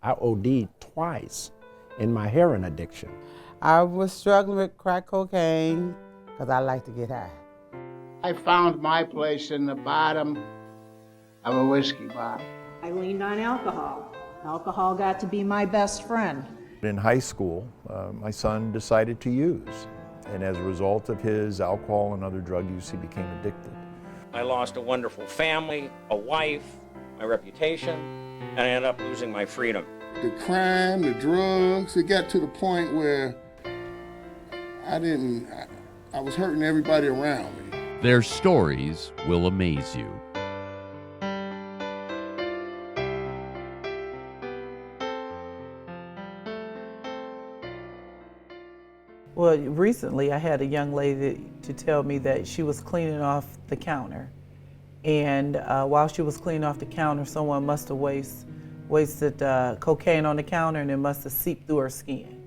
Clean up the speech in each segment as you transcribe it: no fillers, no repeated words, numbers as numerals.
I OD'd twice in my heroin addiction. I was struggling with crack cocaine because I like to get high. I found my place in the bottom of a whiskey bottle. I leaned on alcohol. Alcohol got to be my best friend. In high school, my son decided to use, and as a result of his alcohol and other drug use, he became addicted. I lost a wonderful family, a wife, my reputation, and I ended up losing my freedom. The crime, the drugs, it got to the point where I was hurting everybody around me. Their stories will amaze you. Well, recently I had a young lady to tell me that she was cleaning off the counter. And while she was cleaning off the counter, someone must have wasted cocaine on the counter, and it must have seeped through her skin,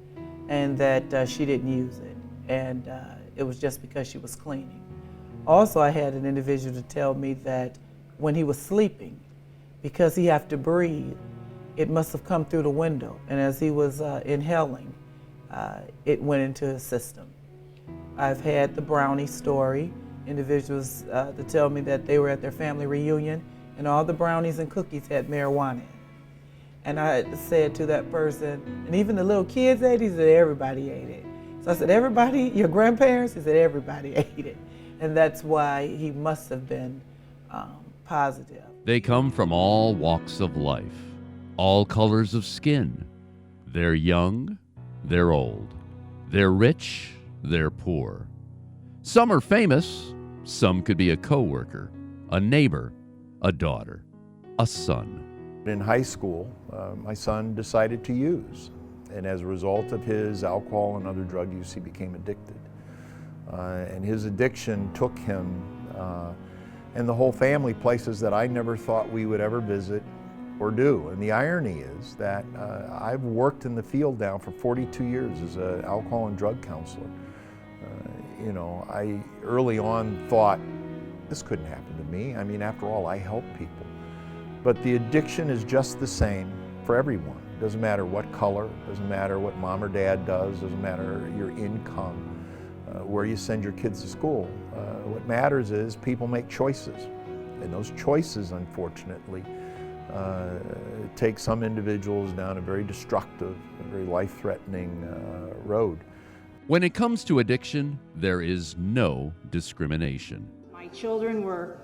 and that she didn't use it. And it was just because she was cleaning. Also, I had an individual to tell me that when he was sleeping, because he had to breathe, it must have come through the window. And as he was inhaling, it went into his system. I've had the brownie story, individuals to tell me that they were at their family reunion and all the brownies and cookies had marijuana in it. And I said to that person, and even the little kids ate it, he said everybody ate it. So I said, everybody, your grandparents? He said everybody ate it. And that's why he must have been positive. They come from all walks of life, all colors of skin. They're young, they're old. They're rich, they're poor. Some are famous, some could be a coworker, a neighbor, a daughter, a son. In high school, my son decided to use, and as a result of his alcohol and other drug use, he became addicted. And his addiction took him and the whole family places that I never thought we would ever visit or do. And the irony is that I've worked in the field now for 42 years as an alcohol and drug counselor. You know, I early on thought, this couldn't happen to me. I mean, after all, I help people. But the addiction is just the same for everyone. It doesn't matter what color, doesn't matter what mom or dad does, doesn't matter your income, where you send your kids to school. What matters is people make choices. And those choices, unfortunately, take some individuals down a very destructive, a very life-threatening road. When it comes to addiction, there is no discrimination. My children were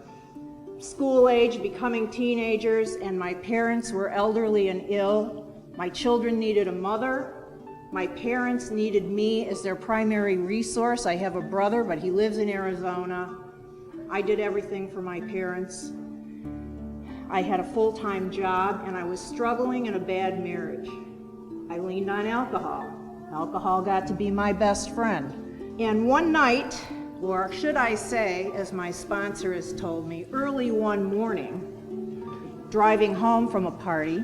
school age, becoming teenagers, and my parents were elderly and ill. My children needed a mother. My parents needed me as their primary resource. I have a brother, but he lives in Arizona. I did everything for my parents. I had a full-time job, and I was struggling in a bad marriage. I leaned on alcohol. Alcohol got to be my best friend. And one night, or should I say, as my sponsor has told me, early one morning, driving home from a party,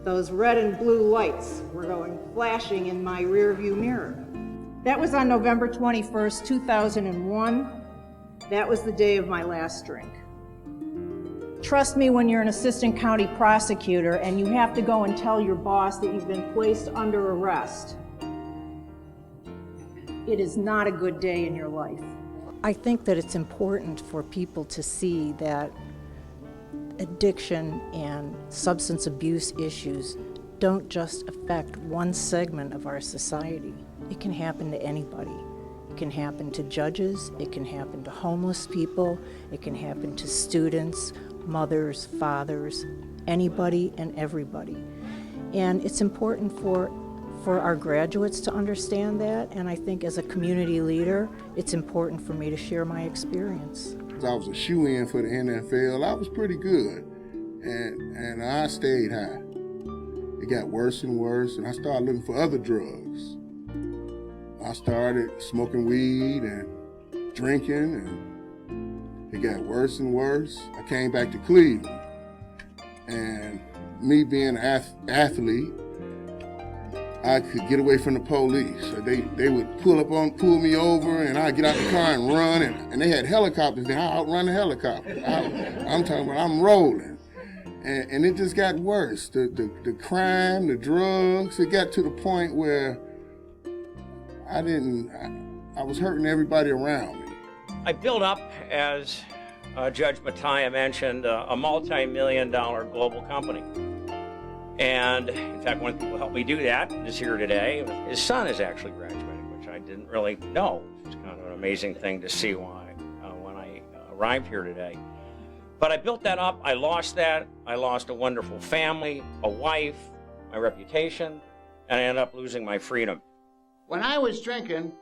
those red and blue lights were going flashing in my rearview mirror. That was on November 21st, 2001. That was the day of my last drink. Trust me when you're an assistant county prosecutor and you have to go and tell your boss that you've been placed under arrest. It is not a good day in your life. I think that it's important for people to see that addiction and substance abuse issues don't just affect one segment of our society. It can happen to anybody. It can happen to judges, it can happen to homeless people, it can happen to students, mothers, fathers, anybody and everybody. And it's important for our graduates to understand that, and I think as a community leader, it's important for me to share my experience. I was a shoe-in for the NFL. I was pretty good, and I stayed high. It got worse and worse, and I started looking for other drugs. I started smoking weed and drinking, and it got worse and worse. I came back to Cleveland, and me being an athlete, I could get away from the police. So they would pull me over, and I'd get out the car and run, and they had helicopters, and I outrun the helicopter. I'm talking about I'm rolling. And it just got worse. The crime, the drugs, it got to the point where I was hurting everybody around me. I built up, as Judge Mattia mentioned, a multi-million-dollar global company. And in fact, one of the people who helped me do that is here today. His son is actually graduating, which I didn't really know. It's kind of an amazing thing to see when I arrived here today. But I built that up. I lost that. I lost a wonderful family, a wife, my reputation, and I ended up losing my freedom. When I was drinking,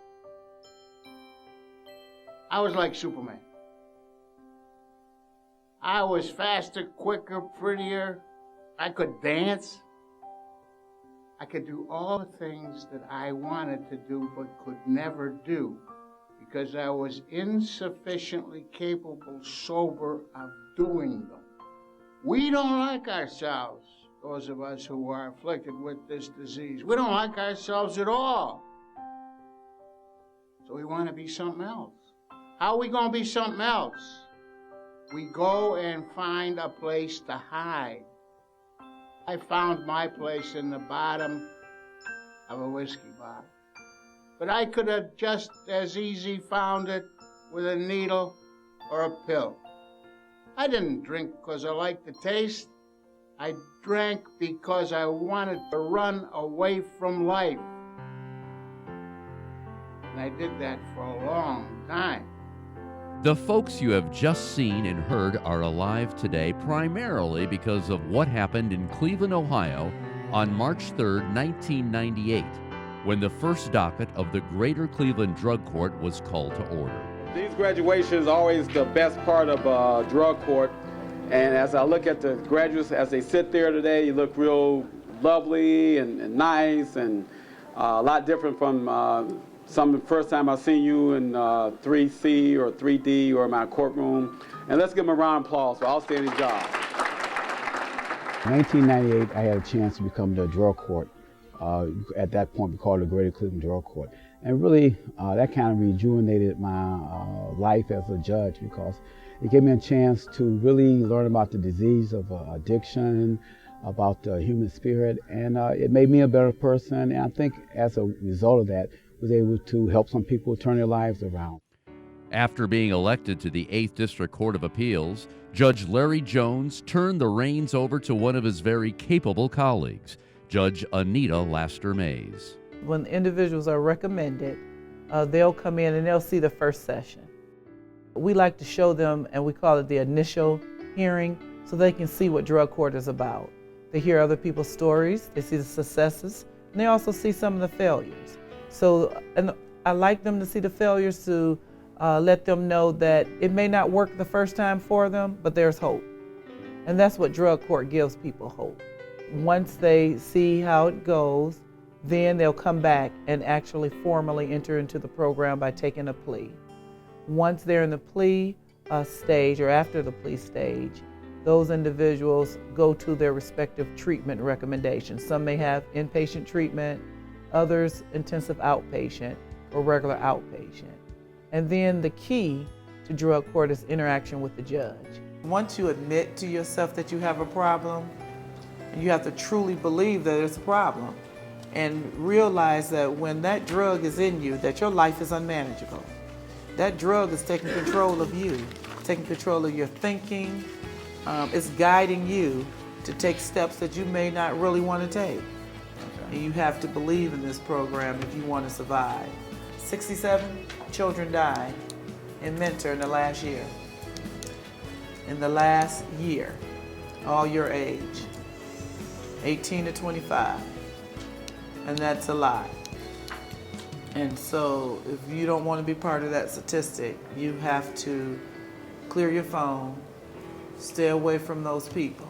I was like Superman. I was faster, quicker, prettier. I could dance. I could do all the things that I wanted to do but could never do because I was insufficiently capable, sober, of doing them. We don't like ourselves, those of us who are afflicted with this disease. We don't like ourselves at all. So we want to be something else. How are we going to be something else? We go and find a place to hide. I found my place in the bottom of a whiskey bottle. But I could have just as easy found it with a needle or a pill. I didn't drink because I liked the taste. I drank because I wanted to run away from life. And I did that for a long time. The folks you have just seen and heard are alive today primarily because of what happened in Cleveland, Ohio on March 3rd, 1998, when the first docket of the Greater Cleveland Drug Court was called to order. These graduations are always the best part of drug court, and as I look at the graduates as they sit there today, you look real lovely and nice and a lot different from the first time I seen you in 3C or 3D or my courtroom. And let's give them a round of applause for outstanding job. In 1998, I had a chance to become the drug court. At that point, we called it the Greater Cleveland Drug Court. And really, that kind of rejuvenated my life as a judge because it gave me a chance to really learn about the disease of addiction, about the human spirit, and it made me a better person. And I think as a result of that, was able to help some people turn their lives around. After being elected to the 8th District Court of Appeals, Judge Larry Jones turned the reins over to one of his very capable colleagues, Judge Anita Laster Mays. When individuals are recommended, they'll come in and they'll see the first session. We like to show them, and we call it the initial hearing, so they can see what drug court is about. They hear other people's stories, they see the successes, and they also see some of the failures. So, and I like them to see the failures to let them know that it may not work the first time for them, but there's hope. And that's what drug court gives people, hope. Once they see how it goes, then they'll come back and actually formally enter into the program by taking a plea. Once they're in the plea stage or after the plea stage, those individuals go to their respective treatment recommendations. Some may have inpatient treatment, others intensive outpatient or regular outpatient. And then the key to drug court is interaction with the judge. Once you admit to yourself that you have a problem, you have to truly believe that it's a problem and realize that when that drug is in you, that your life is unmanageable. That drug is taking control of you, taking control of your thinking. It's guiding you to take steps that you may not really want to take. And you have to believe in this program if you want to survive. 67 children died in Mentor in the last year. In the last year, all your age, 18 to 25. And that's a lot. And so if you don't want to be part of that statistic, you have to clear your phone, stay away from those people,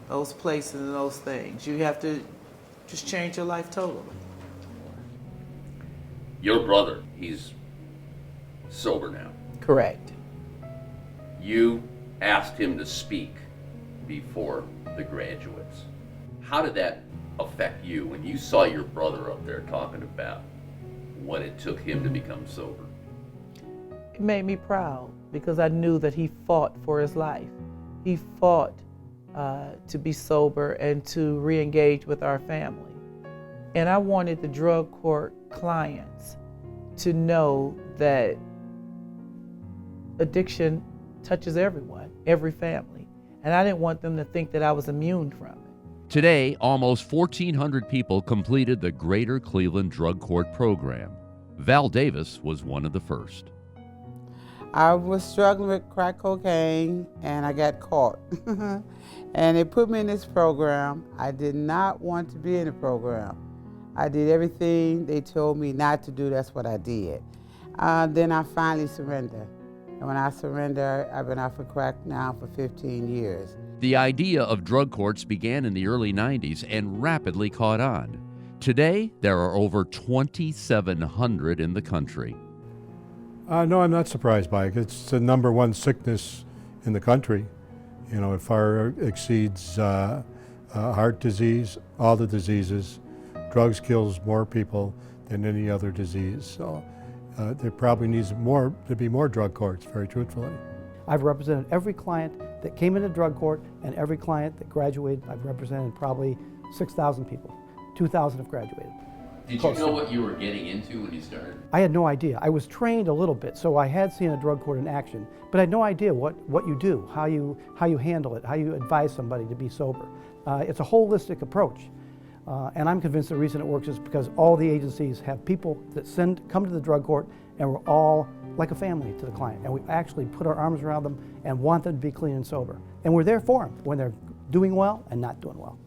those places and those things. You have to just change your life totally. Your brother, he's sober now. Correct. You asked him to speak before the graduates. How did that affect you when you saw your brother up there talking about what it took him to become sober? It made me proud because I knew that he fought for his life. He fought to be sober and to re-engage with our family. And I wanted the drug court clients to know that addiction touches everyone, every family. And I didn't want them to think that I was immune from it. Today, almost 1,400 people completed the Greater Cleveland Drug Court program. Val Davis was one of the first. I was struggling with crack cocaine and I got caught. And they put me in this program. I did not want to be in the program. I did everything they told me not to do, that's what I did. Then I finally surrendered. And when I surrendered, I've been off of crack now for 15 years. The idea of drug courts began in the early 90s and rapidly caught on. Today, there are over 2,700 in the country. No, I'm not surprised by it. It's the #1 sickness in the country. You know, it far exceeds heart disease, all the diseases. Drugs kills more people than any other disease. So there probably needs to be more drug courts, very truthfully. I've represented every client that came into drug court and every client that graduated. I've represented probably 6,000 people. 2,000 have graduated. Did you know what you were getting into when you started? I had no idea. I was trained a little bit, so I had seen a drug court in action, but I had no idea what you do, how you handle it, how you advise somebody to be sober. It's a holistic approach, and I'm convinced the reason it works is because all the agencies have people that come to the drug court, and we're all like a family to the client, and we actually put our arms around them and want them to be clean and sober. And we're there for them when they're doing well and not doing well.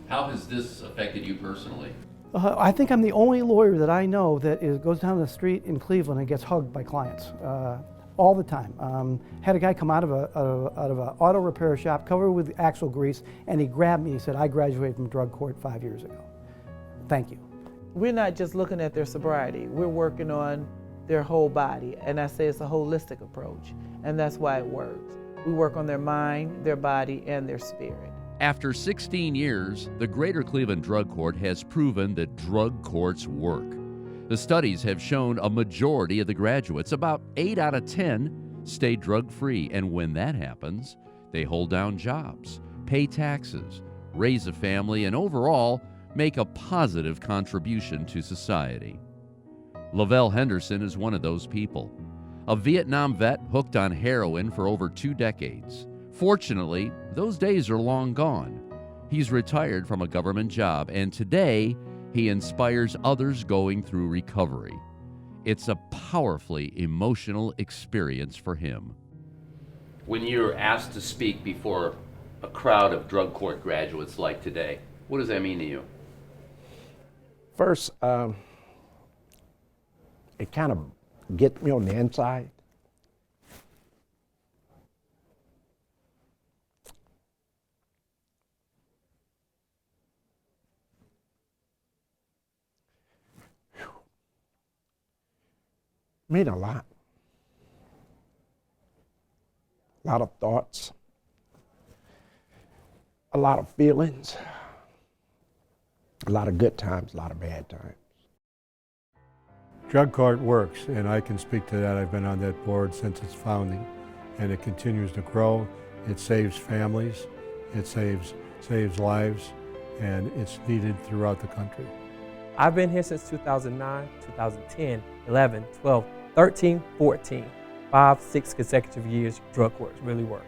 How has this affected you personally? I think I'm the only lawyer that I know that goes down the street in Cleveland and gets hugged by clients all the time. Had a guy come out of an auto repair shop covered with axle grease, and he grabbed me and he said, "I graduated from drug court 5 years ago. Thank you." We're not just looking at their sobriety, we're working on their whole body. And I say it's a holistic approach, and that's why it works. We work on their mind, their body, and their spirit. After 16 years, the Greater Cleveland Drug Court has proven that drug courts work. The studies have shown a majority of the graduates, about 8 out of 10, stay drug-free. And when that happens, they hold down jobs, pay taxes, raise a family, and overall make a positive contribution to society. Lavelle Henderson is one of those people. A Vietnam vet hooked on heroin for over 2 decades. Fortunately, those days are long gone. He's retired from a government job, and today he inspires others going through recovery. It's a powerfully emotional experience for him. When you're asked to speak before a crowd of drug court graduates like today, what does that mean to you? First, it kind of gets me on the inside. Mean a lot. A lot of thoughts, a lot of feelings, a lot of good times, a lot of bad times. Drug court works, and I can speak to that. I've been on that board since its founding, and it continues to grow. It saves families, it saves lives, and it's needed throughout the country. I've been here since 2009, 2010, 11, 12, 13, 14. 5, 6 consecutive years, drug court really works.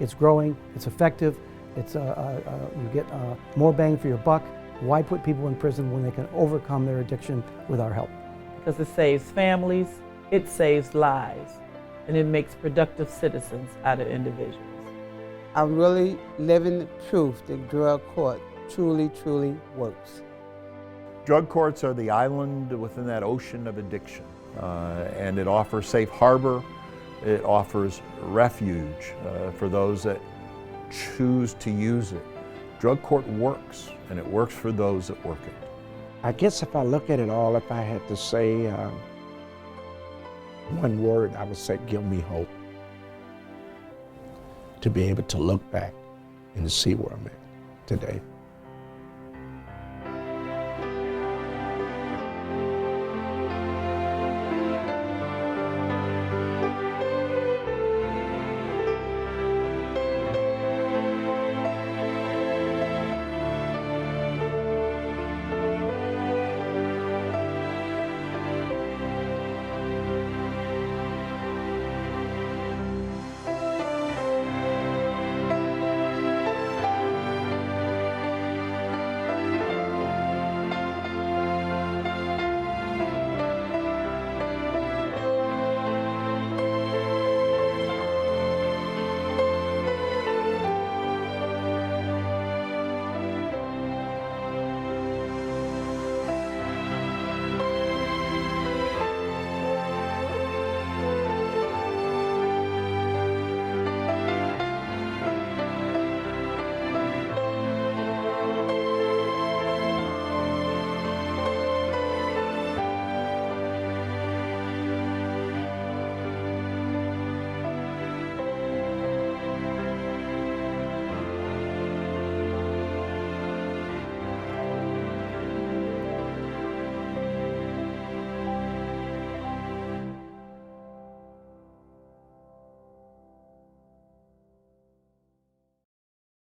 It's growing, it's effective, you get more bang for your buck. Why put people in prison when they can overcome their addiction with our help? Because it saves families, it saves lives, and it makes productive citizens out of individuals. I'm really living the truth that drug court truly, truly works. Drug courts are the island within that ocean of addiction, and it offers safe harbor, it offers refuge for those that choose to use it. Drug court works, and it works for those that work it. I guess if I look at it all, if I had to say one word, I would say give me hope. To be able to look back and to see where I'm at today.